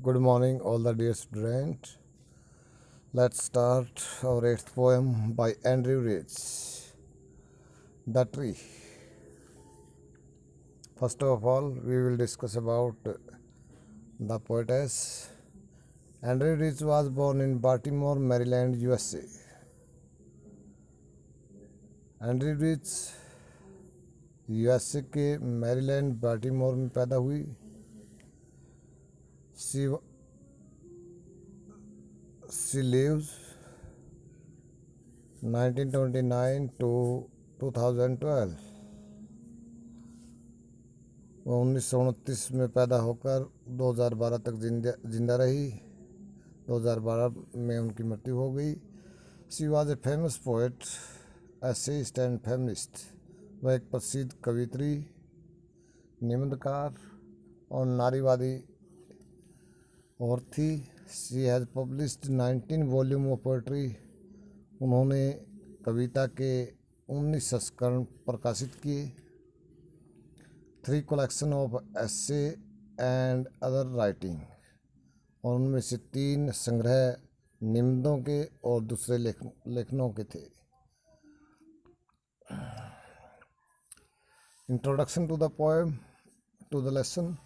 Good morning, all the dear students. Let's start our eighth poem by Andrew Rich, The Tree. First of all, we will discuss about the poetess. Andrew Rich was born in Baltimore, Maryland, USA. Andrew Rich USA के Maryland Baltimore में पैदा हुई. She lives 1929 to 2012. वह 1929 में पैदा होकर 2012 तक जिंदा रही. 2012 में उनकी मृत्यु हो गई. She was a famous poet, essayist and feminist. वह एक प्रसिद्ध कवित्री, निबंधकार और नारीवादी और थी. She has published 19 volume of poetry. उन्होंने कविता के 19 संस्करण प्रकाशित किए. 3 collection of essay and other writing, और उनमें से 3 संग्रह निबंधों के और दूसरे लेखनों के थे. Introduction to the poem, to the lesson.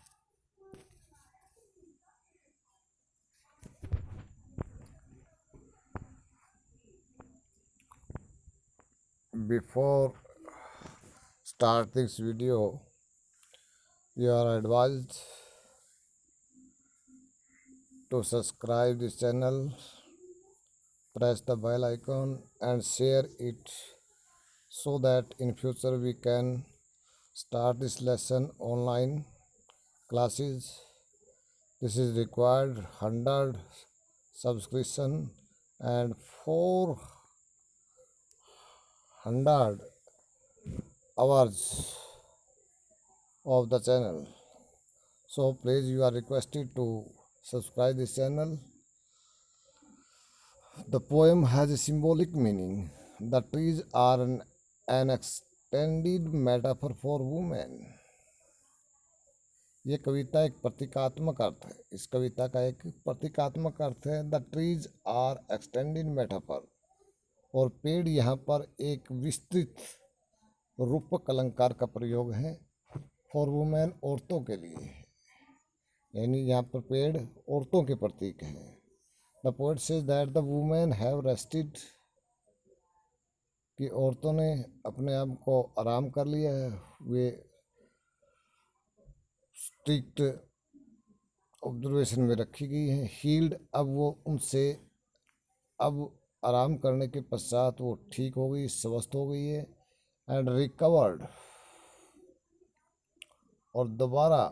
Before start this video, you are advised to subscribe this channel, press the bell icon and share it so that in future we can start this lesson online classes. This is required 100 subscription and 400 hours of the channel. So please, you are requested to subscribe this channel. The poem has a symbolic meaning. The trees are an extended metaphor for women. ये कविता एक प्रतीकात्मक अर्थ है. इस कविता का एक प्रतीकात्मक अर्थ है. The trees are extended metaphor, और पेड़ यहाँ पर एक विस्तृत रूपक अलंकार का प्रयोग है. फॉर वुमेन, औरतों के लिए, यानी यहाँ पर पेड़ औरतों के प्रतीक है. The poet says that the women have rested, कि औरतों ने अपने आप को आराम कर लिया है. वे स्ट्रिक्ट ऑब्जर्वेशन में रखी गई हैं. हील्ड, अब वो उनसे अब आराम करने के पश्चात वो ठीक हो गई, स्वस्थ हो गई है. एंड रिकवर्ड, और दोबारा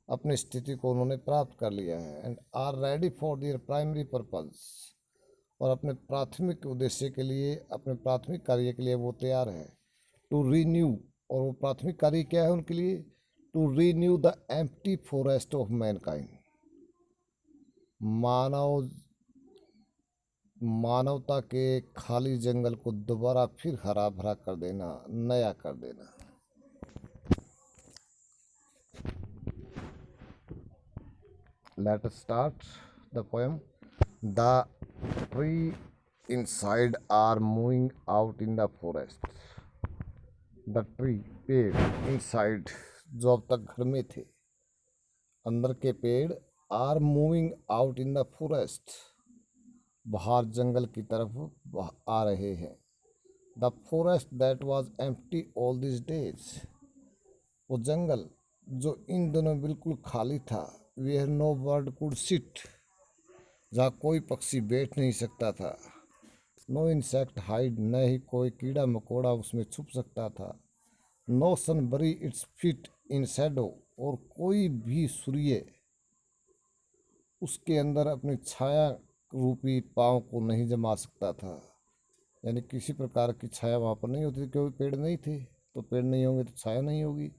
अपनी स्थिति को उन्होंने प्राप्त कर लिया है. And are ready for their primary purpose, और अपने प्राथमिक उद्देश्य के लिए, अपने प्राथमिक कार्य के लिए वो तैयार है. टू रीन्यू, और वो प्राथमिक कार्य क्या है उनके लिए? To renew the empty forest of mankind, मानवता के खाली जंगल को दोबारा फिर हरा भरा कर देना, नया कर देना. Let us start the poem. The tree inside are moving out in the forest. The tree, पेड़, inside, जो अब तक घर में थे, अंदर के पेड़, are moving out in the forest, बाहर जंगल की तरफ आ रहे हैं. The forest that was empty all these days, वो जंगल जो इन दिनों बिल्कुल खाली था. where no bird could sit, जहाँ कोई पक्षी बैठ नहीं सकता था. नो इंसेक्ट हाइड, न ही कोई कीड़ा मकोड़ा उसमें छुप सकता था. नो सन बरी इट्स फीट इन शैडो, और कोई भी सूर्य उसके अंदर अपनी छाया रूपी पाँव को नहीं जमा सकता था. यानी किसी प्रकार की छाया वहाँ पर नहीं होती थी, क्योंकि पेड़ नहीं थे. तो पेड़ नहीं होंगे तो छाया नहीं होगी.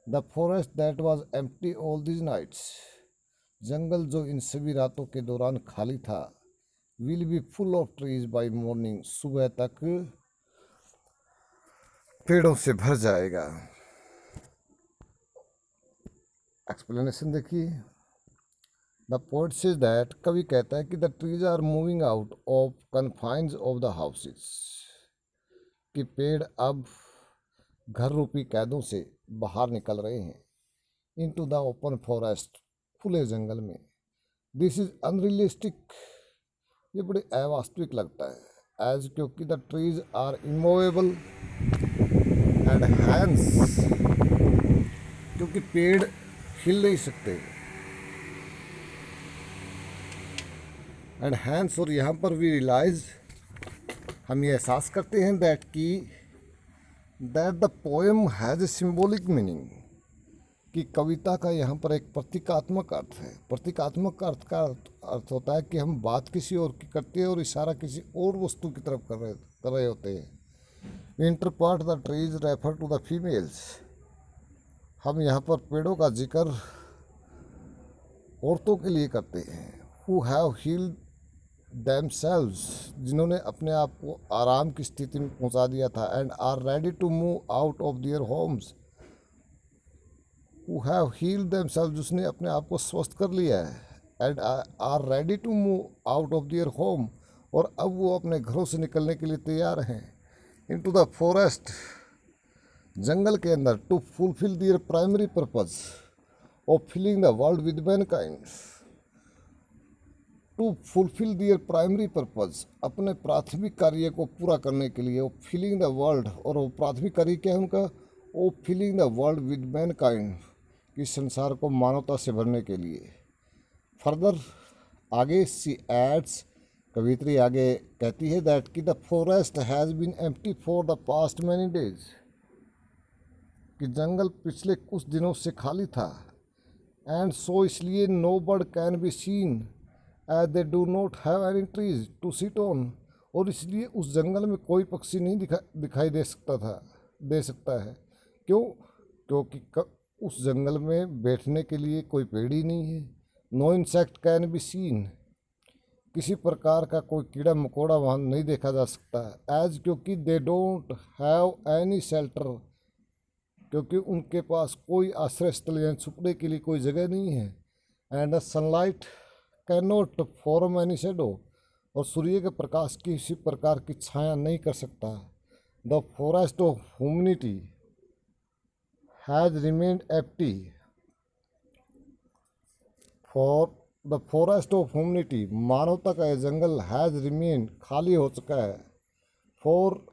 The forest that was empty all these nights, जंगल जो इन सभी रातों के दौरान खाली था. Will be full of trees by morning, सुबह तक पेड़ों से भर जाएगा. एक्सप्लेनेशन देखिए. द पोएट सेज दैट, कवि कहता है कि the trees are moving out of confines of the houses, कि पेड़ अब घर रूपी कैदों से बाहर निकल रहे हैं, इनटू द ओपन फॉरेस्ट, खुले जंगल में। दिस इज अनरियलिस्टिक, ये बड़े अवास्तविक लगता है। एज क्योंकि the trees are immovable and hence, क्योंकि पेड़ हिल नहीं सकते, एंड हैंस, और यहाँ पर वी रियलाइज, हम ये एहसास करते हैं that the poem has a symbolic meaning, कि कविता का यहाँ पर एक प्रतीकात्मक अर्थ है। प्रतीकात्मक अर्थ का अर्थ होता है कि हम बात किसी और की करते हैं और इशारा किसी और वस्तु की तरफ कर रहे होते हैं। Interpret the trees refer to the females, हम यहाँ पर पेड़ों का जिक्र औरतों के लिए करते हैं। हु हैव हील्ड themselves, जिन्होंने अपने आप को आराम की स्थिति में पहुंचा दिया था, and are ready to move out of their homes, who have healed themselves, जिसने अपने आप को स्वस्थ कर लिया है, and are ready to move out of their home, और अब वो अपने घरों से निकलने के लिए तैयार हैं, इनटू द फॉरेस्ट, जंगल के अंदर, to fulfil their primary purpose of filling the world with mankind, to fulfil their primary purpose, अपने प्राथमिक कार्य को पूरा करने के लिए, वो फिलिंग द वर्ल्ड, और वो प्राथमिक कार्य क्या है उनका, वो filling the world with mankind, कि संसार को मानवता से भरने के लिए। फर्दर, आगे सी एड्स, कवित्री आगे कहती है दैट कि the forest has been empty for the past many days, कि जंगल पिछले कुछ दिनों से खाली था, एंड सो इसलिए no bird can be seen as they do not have any trees to sit on, और इसलिए उस जंगल में कोई पक्षी नहीं दिखाई दे सकता है। क्यों? क्योंकि उस जंगल में बैठने के लिए कोई पेड़ ही नहीं है। No insect can be seen, किसी प्रकार का कोई कीड़ा मकोड़ा वहाँ नहीं देखा जा सकता। एज क्योंकि they don't have any shelter, क्योंकि उनके पास कोई आश्रय स्थल या छुपने के लिए कोई जगह नहीं है। And the sunlight can not form any shadow, और सूर्य के प्रकाश किसी प्रकार की छाया नहीं कर सकता। The forest of humanity has remained empty, for the forest of humanity, मानवता का यह जंगल हैज रिमेन्ड, खाली हो चुका है, फॉर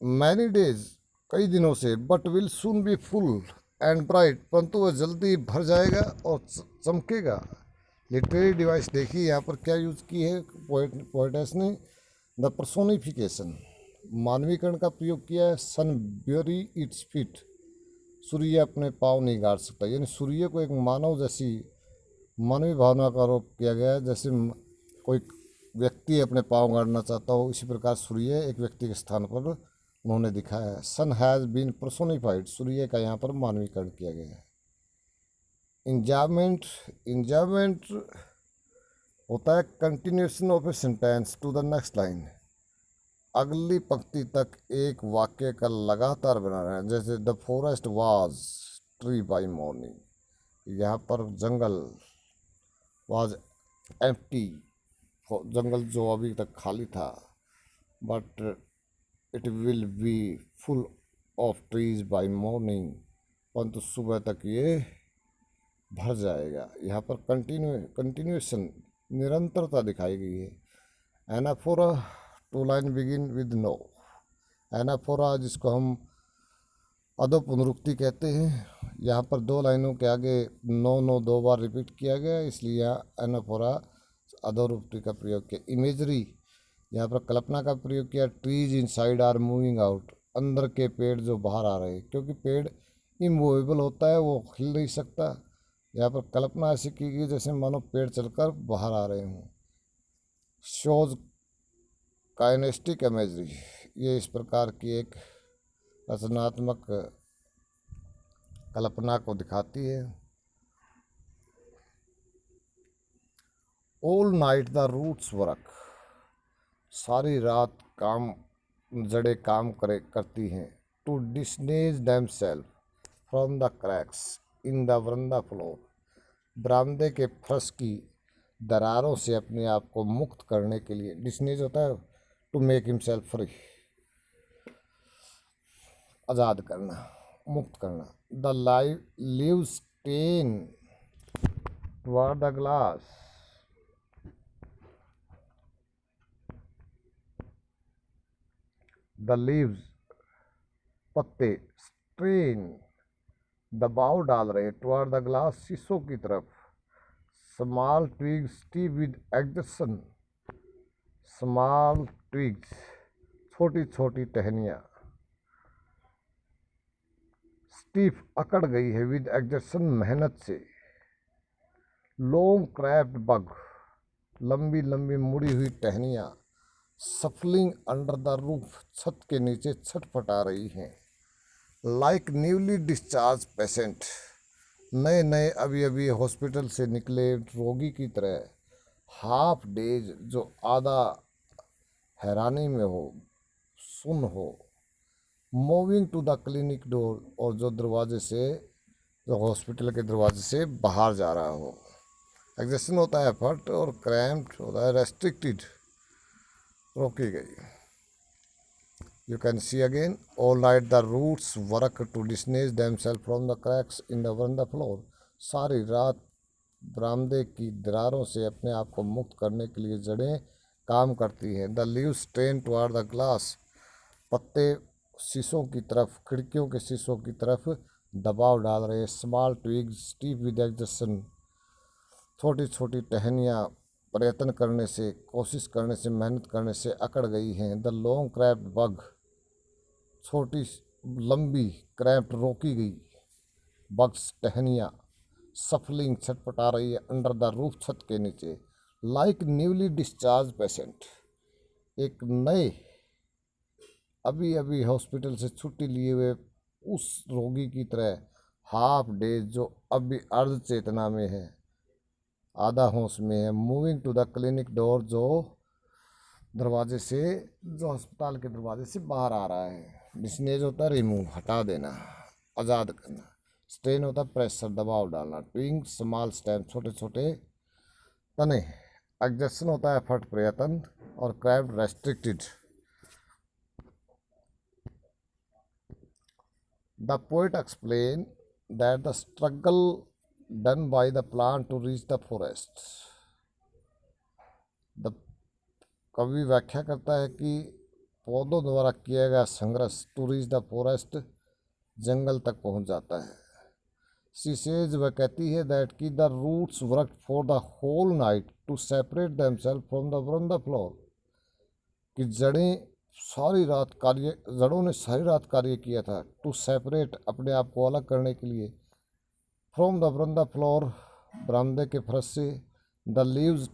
मैनी डेज, कई दिनों से, but will soon be full and bright, परंतु वह जल्दी भर जाएगा और चमकेगा। लिटरेरी डिवाइस देखिए यहाँ पर क्या यूज़ की है पोएटेस ने, द पर्सोनिफिकेशन, मानवीकरण का प्रयोग किया है। सन ब्यूरी इट्स फीट, सूर्य अपने पाँव नहीं गाड़ सकता, यानी सूर्य को एक मानव जैसी मानवीय भावना का आरोप किया गया है। जैसे कोई व्यक्ति अपने पाँव गाड़ना चाहता हो, इसी प्रकार सूर्य एक व्यक्ति के स्थान पर उन्होंने दिखाया है। सन हैज़ बीन पर्सोनिफाइड, सूर्य का यहाँ पर मानवीकरण किया गया है। इंजॉयमेंट होता है continuation of a sentence to the next line, अगली पंक्ति तक एक वाक्य का लगातार बना रहे हैं। जैसे the forest was tree by morning, यहाँ पर जंगल वाज एम्प्टी, जंगल जो अभी तक खाली था, but it will be full of trees by morning, परंतु सुबह तक ये भर जाएगा। यहाँ पर कंटिन्यूएशन, निरंतरता दिखाई गई है। Anaphora, two line begin with no, anaphora जिसको हम अदो पुनरुक्ति कहते हैं, यहाँ पर दो लाइनों के आगे नो दो बार रिपीट किया गया, इसलिए यहाँ एनाफोरा अधोरुक्ति का प्रयोग किया। इमेजरी, यहाँ पर कल्पना का प्रयोग किया। Trees inside are moving out, अंदर के पेड़ जो बाहर आ रहे हैं, क्योंकि पेड़ इमूवेबल होता है, वो हिल नहीं सकता। यहाँ पर कल्पना ऐसी की गई जैसे मानो पेड़ चलकर बाहर आ रहे हों। शोज काइनेस्टिक इमेजरी, ये इस प्रकार की एक रचनात्मक कल्पना को दिखाती है। All night the roots work, सारी रात जड़ें काम करती हैं। to disengage themselves from the cracks in the veranda floor. बरामदे के फर्श की दरारों से अपने आप को मुक्त करने के लिए, डिस्नेज होता है टू मेक हिमसेल्फ फ्री, आज़ाद करना, मुक्त करना. The leave strain toward the glass. The leaves पत्ते, स्ट्रेन दबाव डाल रहे, टुवर्ड द ग्लास शीशों की तरफ. Small twigs stiff with exertion. Small twigs छोटी छोटी टहनियाँ, स्टीफ अकड़ गई है, विद एक्जर्शन मेहनत से. लॉन्ग क्रैप्ड बग लंबी लंबी मुड़ी हुई टहनियाँ. सफलिंग अंडर द रूफ छत के नीचे छटपटा रही हैं. लाइक न्यूली डिस्चार्ज पेशेंट नए नए अभी अभी हॉस्पिटल से निकले रोगी की तरह. हाफ डेज जो आधा हैरानी में हो, सुन हो. Moving to the clinic door और जो हॉस्पिटल के दरवाजे से बाहर जा रहा हो. एग्जेशन होता है एफर्ट और क्रैम्प्ड होता है रेस्ट्रिक्टेड, रोकी गई. You can see again, all night the roots work to disengage themselves from the cracks in the veranda floor. सारी रात बरामदे की दरारों से अपने आप को मुक्त करने के लिए जड़ें काम करती हैं. The leaves strain toward the glass. पत्ते शीशों की तरफ, खिड़कियों के शीशों की तरफ दबाव डाल रहे. Small twigs stiff with exertion. छोटी छोटी टहनियाँ प्रयत्न करने से, कोशिश करने से, मेहनत करने से अकड़ गई हैं. द लॉन्ग क्रैप्ड बग छोटी लंबी क्रैप्ड रोकी गई. बग्स टहनियाँ. सफलिंग छटपटा रही है, अंडर द रूफ छत के नीचे. लाइक न्यूली डिस्चार्ज पेशेंट एक नए अभी अभी हॉस्पिटल से छुट्टी लिए हुए उस रोगी की तरह. हाफ डेज जो अभी अर्ध चेतना में है, आधा होश में है. Moving to the clinic door जो अस्पताल के दरवाजे से बाहर आ रहा है. डिस्नेज होता है रिमूव, हटा देना, आज़ाद करना. स्ट्रेन होता है प्रेशर, दबाव डालना. ट्विंग स्मॉल स्टेम छोटे छोटे तने. एक्जर्शन होता है एफर्ट, प्रयत्न. और cramped restricted. The poet explain that the struggle done by the plant to reach the forest. द कवि व्याख्या करता है कि पौधों द्वारा किया गया संघर्ष टू रीच द फॉरेस्ट जंगल तक पहुंच जाता है. शी सेज वह कहती है दैट कि the roots worked for the whole night to separate themself from the worn the floor. कि जड़ों ने सारी रात कार्य किया था. टू सेपरेट अपने आप को अलग करने के लिए. फ्रॉम द वर्न फ्लोर बरामदे के फर्श से. The leaves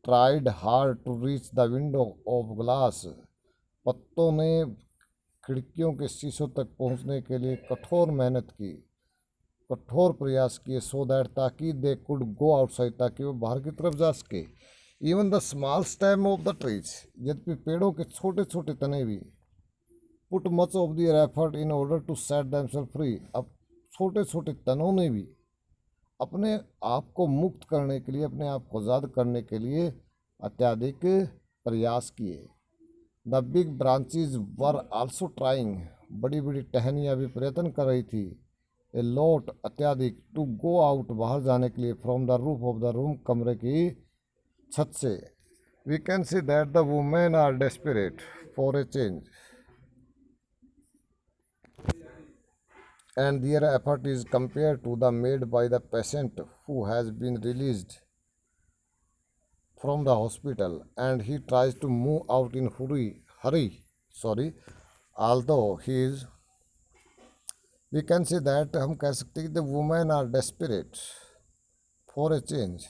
tried hard to reach the window of glass. पत्तों ने खिड़कियों के शीशों तक पहुंचने के लिए कठोर मेहनत की, कठोर प्रयास किए. सो दैट ताकि दे कुड गो आउटसाइड, ताकि वो बाहर की तरफ जा सके. Even the small stem of the trees यद्यपि पेड़ों के छोटे छोटे तने भी. Put much of their effort in order to set themselves free. अब छोटे छोटे तनों ने भी अपने आप को मुक्त करने के लिए, अपने आप को आज़ाद करने के लिए अत्यधिक प्रयास किए. The big branches were also trying. बड़ी बड़ी टहनियाँ भी प्रयत्न कर रही थी. ए लॉट अत्यधिक. टू गो आउट बाहर जाने के लिए. From the roof of the room कमरे की छत से. We can see that the women are desperate for a change and their effort is compared to the made by the patient who has been released from the hospital and he tries to move out in hurry. Although he is, we can say that हम कह सकते हैं कि the women are desperate for a change.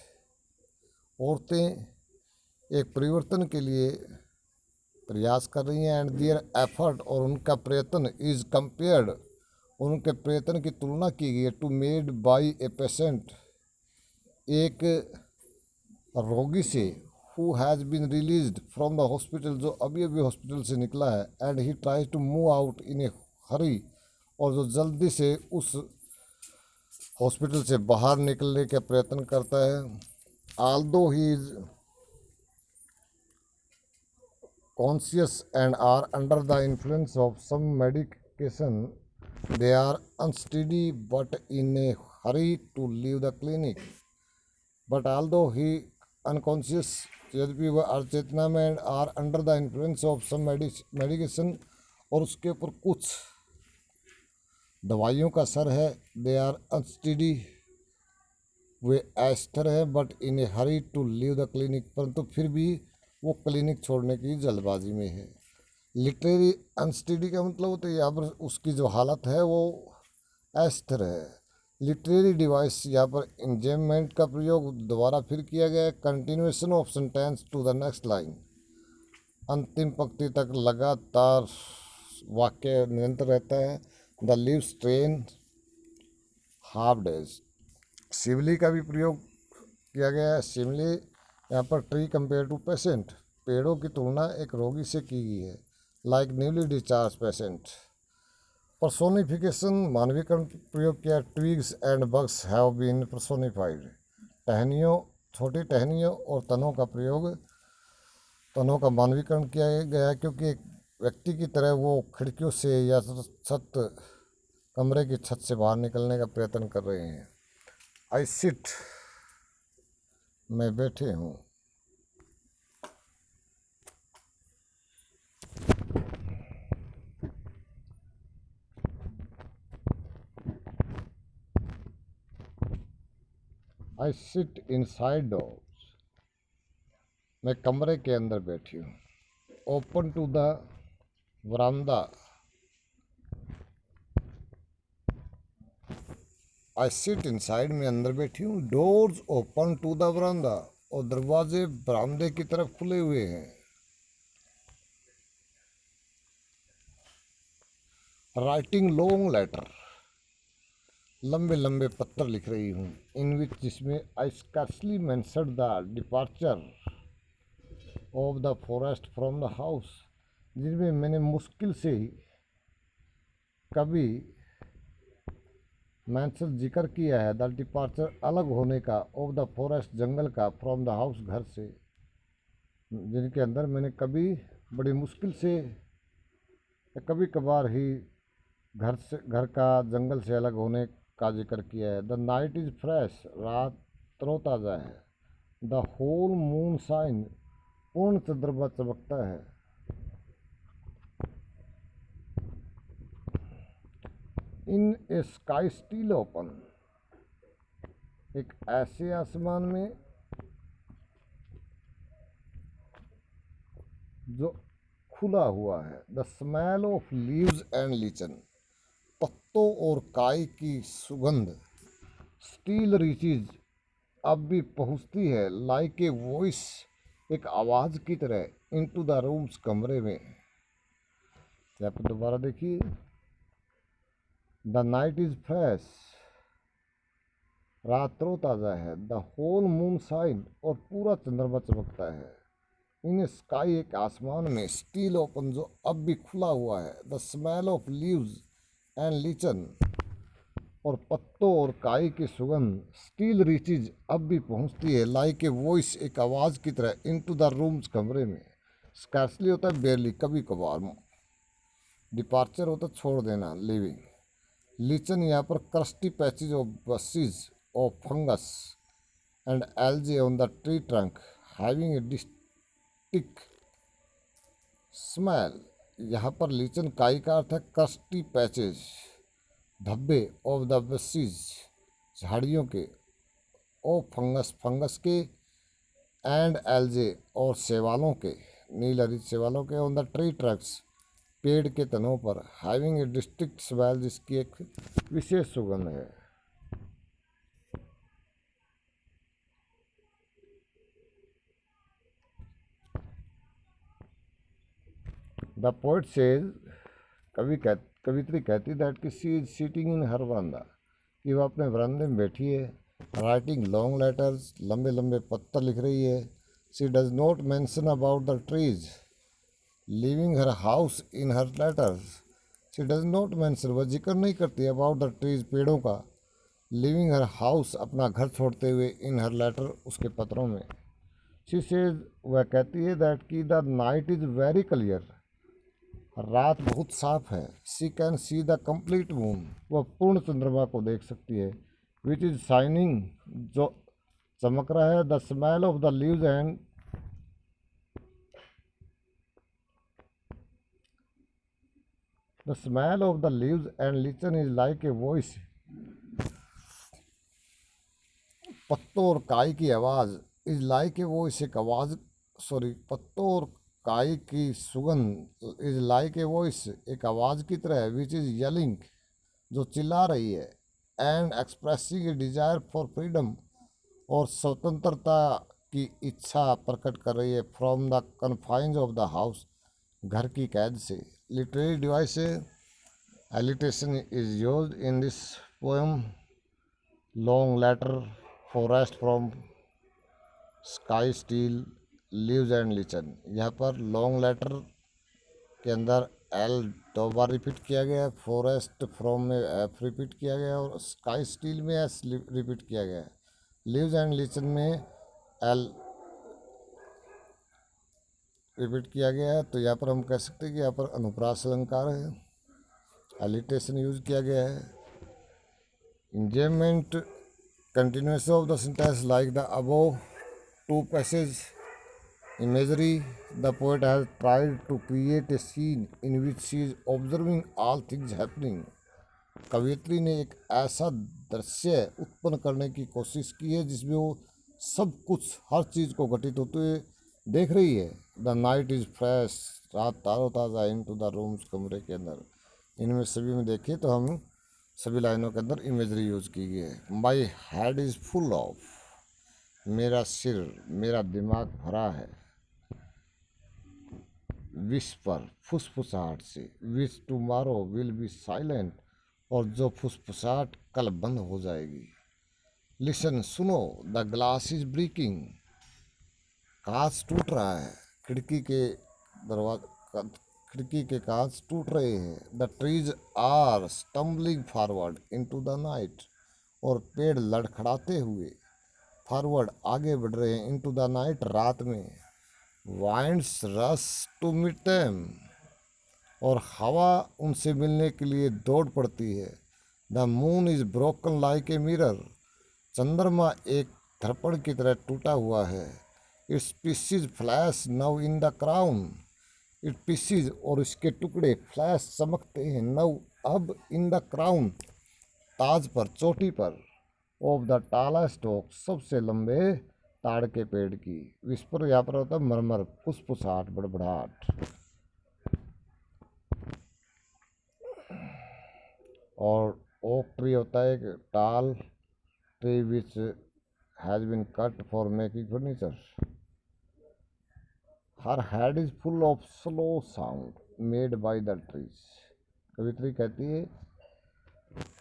औरतें एक परिवर्तन के लिए प्रयास कर रही हैं. एंड देयर एफर्ट और उनका प्रयत्न इज कंपेयर्ड, उनके प्रयत्न की तुलना की गई है. To made by a patient एक रोगी से. Who has been released from the hospital जो अभी अभी हॉस्पिटल से निकला है. And he tries to move out in a hurry, और जो जल्दी से उस हॉस्पिटल से बाहर निकलने का प्रयत्न करता है। although he is conscious and are under the influence of some medication, they are unsteady but in a hurry to leave the clinic. But although he unconscious, यद्यपि वह अचेतना में are under the influence of some medication, और उसके ऊपर कुछ दवाइयों का असर है। दे आर अनस्टेडी, वे अस्थिर है। But in a hurry to leave the clinic, परंतु फिर भी वो क्लिनिक छोड़ने की जल्दबाजी में है। लिटरेरी अनस्टेडी का मतलब होता है यहाँ पर उसकी जो हालत है वो अस्थिर है। लिटरेरी डिवाइस यहाँ पर इंजेमेंट का प्रयोग दोबारा फिर किया गया है। Continuation of sentence to the next line, अंतिम पंक्ति तक लगातार वाक्य निरंतर रहता है। The leaves strain half dazed, simile का भी प्रयोग किया गया है। सिमिली यहाँ पर ट्री कंपेयर टू पेशेंट, पेड़ों की तुलना एक रोगी से की गई है। Like newly discharge patient. Personification, मानवीकरण प्रयोग किया। Twigs and bugs have been personified, टहनियों, छोटी टहनियों और तनों का प्रयोग, तनों का मानवीकरण किया गया क्योंकि एक व्यक्ति की तरह वो खिड़कियों से या छत, कमरे की छत से बाहर निकलने का प्रयत्न कर रहे हैं। आई सिट, मैं बैठे हूँ। आई सिट इनसाइड डोर्स, मैं कमरे के अंदर बैठी हूँ। Open to the veranda, I sit inside, में अंदर बैठी हूँ। Doors open to the veranda, और दरवाजे बरामदे की तरफ खुले हुए हैं। राइटिंग लॉन्ग लेटर, लंबे लंबे पत्र लिख रही हूँ। इन विच, जिसमें I scarcely mentioned the departure of the forest from the house, जिनमें मैंने मुश्किल से ही कभी मेंशन जिक्र किया है। द डिपार्चर, अलग होने का, ऑफ द फॉरेस्ट, जंगल का, फ्रॉम द हाउस, घर से, जिनके अंदर मैंने कभी बड़ी मुश्किल से या कभी कभार ही घर का जंगल से अलग होने का जिक्र किया है। द नाइट इज़ फ्रेश, रात तरोताज़ा है। द होल मून शाइन, पूर्ण चंद्रमा चमकता है। In a sky still open, एक ऐसे आसमान में जो खुला हुआ है। The smell of leaves and lichen, पत्तों और काई की सुगंध। स्टील रीचेज, अब भी पहुंचती है। लाइक ए वॉइस, एक आवाज़ की तरह। इनटू द रूम्स, कमरे में। यहाँ पर दोबारा देखिए। द नाइट इज़ फ्रेश, रात तरोताज़ा है। द होल मून शाइन, और पूरा चंद्रमा चमकता है। इन स्काई, एक आसमान में। स्टील ओपन, जो अब भी खुला हुआ है। The smell of leaves and lichen, और पत्तों और काई की सुगंध। स्टील रीचेज, अब भी पहुंचती है। लाइक ए वॉइस, एक आवाज़ की तरह। इनटू द रूम्स, कमरे में। स्कार्सली होता है बेरली, कभी कभार। डिपार्चर होता है छोड़ देना, लिविंग। लीचन, यहाँ पर crusty patches of bushes of fungus and algae on the tree trunk having a distinct smell. यहाँ पर लीचन काई का अर्थ है क्रस्टी पैचेज, धब्बे, ऑफ द बसीज, झाड़ियों के, ओ फंगस, फंगस के, एंड एल्जे, और शैवालों के, नील हरित शैवालों के। ऑन द ट्री ट्रंक्स, पेड़ के तनों पर। हैविंग ए डिस्टिंक्ट स्मेल, जिसकी एक विशेष सुगंध है। द पोइट सेज, कवित्री कहती दैट कि शी इज सीटिंग इन हर वरांदा, कि वह अपने वरांदे में बैठी है। राइटिंग लॉन्ग लेटर्स, लंबे लंबे पत्र लिख रही है। She does not mention about the trees living her house in her letters, she does not mention, वह जिक्र नहीं करती अबाउट द ट्रीज, पेड़ों का, लिविंग हर हाउस, अपना घर छोड़ते हुए, इन हर लेटर, उसके पत्रों में। शी सेज, वह कहती है दैट कि the night is very clear, रात बहुत साफ है। She can see the complete moon, वह पूर्ण चंद्रमा को देख सकती है। विच इज शाइनिंग, जो चमक रहा है। The smell of the leaves and the smell of the leaves and lichen is like a voice, पत्तों और काई की आवाज़, इज लाइक ए वॉइस, एक आवाज़, सॉरी, पत्तों और काई की सुगंध, इज लाइक ए वॉइस, एक आवाज़ की तरह है। विच इज़ येलिंग, जो चिल्ला रही है। And expressing a desire for freedom, और स्वतंत्रता की इच्छा प्रकट कर रही है। From the confines of the house, घर की कैद से। Literary device, alliteration is used in this poem. Long letter, forest from sky still, leaves and lichen. यहाँ पर लॉन्ग लेटर के अंदर एल 2 बार रिपीट किया गया, फॉरेस्ट फ्रॉम में एफ रिपीट किया गया, और स्काई स्टील में एस रिपीट किया गया। लीव्स एंड लिचन में एल रिपीट किया गया है। तो यहाँ पर हम कह सकते हैं कि यहाँ पर अनुप्रास अलंकार है, एलिटेशन यूज किया गया है। Enjoyment, continuation of the sentence like the above two passages. Imagery, the poet has tried to create a scene in which she is observing all things happening. कवियत्री ने एक ऐसा दृश्य उत्पन्न करने की कोशिश की है जिसमें वो सब कुछ, हर चीज़ को घटित होते हुए देख रही है। द नाइट इज़ फ्रेश, रात ताज़ा इन टू द रूम्स, कमरे के अंदर। इनमें सभी में देखिए तो हम सभी लाइनों के अंदर इमेजरी यूज़ की गई है। My head is full of, मेरा सिर, मेरा दिमाग भरा है। विस्पर, फुसफुसाहट से। विच टुमारो विल बी साइलेंट, और जो फुसफुसाहट कल बंद हो जाएगी। लिसन, सुनो। द ग्लास इज ब्रेकिंग, कांच टूट रहा है। खिड़की के कांच टूट रहे हैं। The trees are stumbling forward into the night, और पेड़ लड़खड़ाते हुए फॉरवर्ड आगे बढ़ रहे हैं, इनटू द नाइट, रात में। Winds rush to meet them, और हवा उनसे मिलने के लिए दौड़ पड़ती है। The moon is broken like a mirror, चंद्रमा एक दर्पण की तरह टूटा हुआ है। Its pieces flash now in the crown, it pieces, और इसके टुकड़े, फ्लैश, चमकते हैं, नाउ अब, इन द क्राउन, ताज पर, चोटी पर, ऑफ द टालेस्ट ओक, सबसे लंबे ताड़ के पेड़ की। विस्पर यहाँ पर होता है मरमर, फुसफुसाहट, बड़बड़ाहट। और ओक ट्री होता है एक tall tree which has been cut for making furniture. Her head is full of slow sound made by the trees, कवित्री कहती है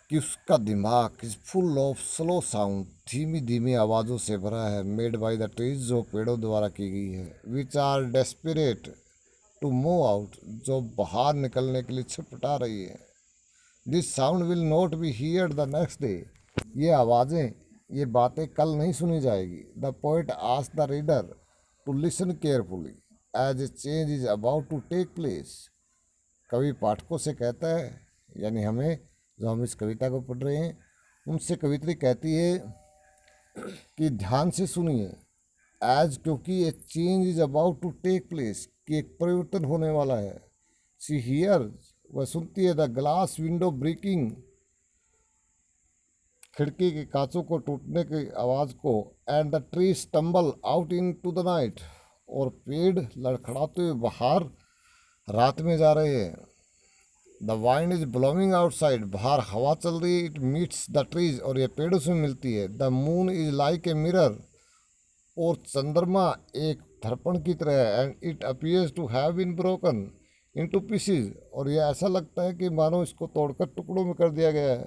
कि उसका दिमाग is full of slow sound, धीमी धीमी आवाज़ों से भरा है। मेड बाय द ट्रीज, जो पेड़ों द्वारा की गई है। Which are desperate to move out, जो बाहर निकलने के लिए छटपटा रही है। This sound will not be heard the next day, ये आवाज़ें, ये बातें कल नहीं सुनी जाएगी। The poet ask the reader to listen carefully as a change is about to take place, कवि पाठकों से कहता है, यानी हमें, जो हम इस कविता को पढ़ रहे हैं, उनसे कवित्री कहती है कि ध्यान से सुनिए। एज, क्योंकि a change is about to take place, कि एक परिवर्तन होने वाला है। सी हियर, वह सुनती है, द ग्लास विंडो ब्रेकिंग, खिड़की के कांचों को टूटने की आवाज़ को। And the tree stumble out into the night, और पेड़ लड़खड़ाते हुए बाहर रात में जा रहे हैं। The wind is blowing outside, बाहर हवा चल रही है। इट मीट्स द ट्रीज, और ये पेड़ों से मिलती है। The moon is like a mirror, और चंद्रमा एक दर्पण की तरह है। And it appears to have been broken into pieces, और ये ऐसा लगता है कि मानो इसको तोड़कर टुकड़ों में कर दिया गया है।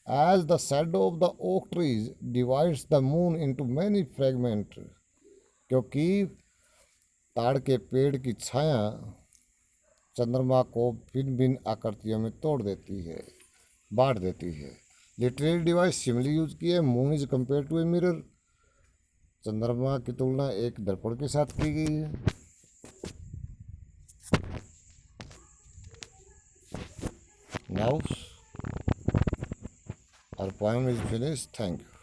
As the shadow of the oak trees divides the moon into many fragment, क्योंकि ताड़ के पेड़ की छाया चंद्रमा को भिन्न भिन्न आकृतियों में तोड़ देती है, बांट देती है। लिटरेरी डिवाइस सिमिली यूज की है। Moon is compare to a mirror. चंद्रमा की तुलना एक दर्पण के साथ की गई है। Now our poem is finished. Thank you.